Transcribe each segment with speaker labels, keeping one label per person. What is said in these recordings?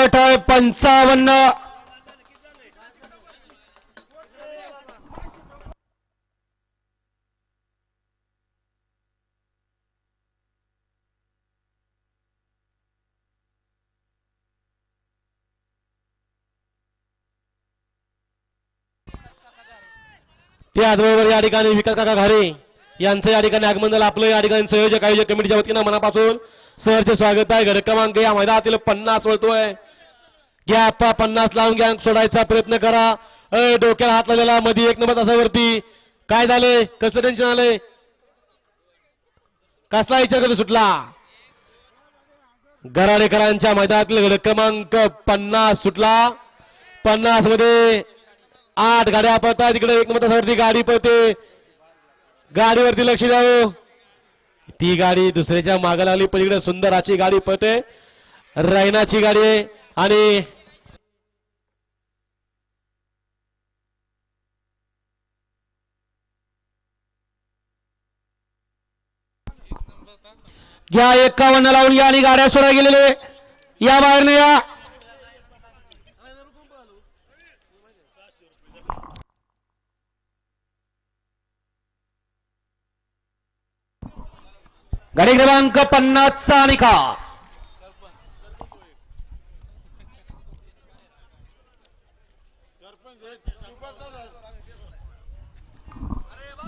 Speaker 1: 61 आहे 55. त्याचबरोबर या ठिकाणी विकास काका घारे यांचं या ठिकाणी आगमन झालं. आपलं या ठिकाणी संयोजक आयोजक कमिटीच्या वतीनं मनापासून सहर्ष स्वागत आहे. गड क्रमांक या मैदानातील 50 वळतोय. घ्या 50 लावून घ्या, सोडायचा प्रयत्न करा. डोक्याला हात लावलेला मध्ये 1 नंबर तासावरती. काय झाले, कसलं टेन्शन आलंय, कसला विचार करून सुटला. गराडेकरांच्या मैदानातील गड क्रमांक 50 सुटला. 50 मध्ये 8 गाड्या पळतात. तिकडे 1 नंबर तासावरती गाडी पळते. गाडीवरती लक्ष द्यावं. ती गाडी दुसऱ्याच्या मागे लागली, पलीकडे सुंदर अशी गाडी पळते. रैनाची गाडी आहे. आणि घ्या 51 लावून या आणि गाड्या सोडा गेलेले या बाहेर या. गाडी क्रमांक 50 चा निकाल.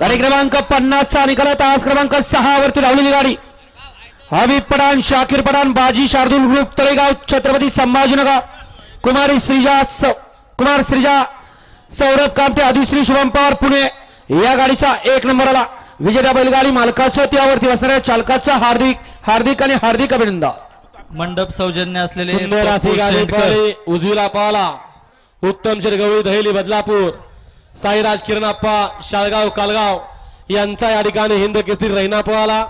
Speaker 1: गाडी क्रमांक 50 चा निकाल. तास क्रमांक 6 वरती धावलेली गाडी हबीब पठाण, शाकीर पठाण, बाजी शार्दूल ग्रुप तळेगाव, छत्रपती संभाजीनगर. कुमार श्रीजा सौरभ कामटे, अधिश्री शुभम पवार पुणे या गाडीचा 1 नंबर आला. विजेता बैलगाडी मालकाचं त्यावरती बसणाऱ्या चालकाचं हार्दिक आणि हार्दिक अभिनंदन.
Speaker 2: मंडप सौजन्य असलेले
Speaker 1: सुंदर अशी गाडी पळाली. उजवीला पळाला उत्तम शेरगवळी दहेली बदलापूर. साईराज किरणाप्पा शाळगाव कालगाव यांचा या ठिकाणी हिंद केसरी रैना पळाला.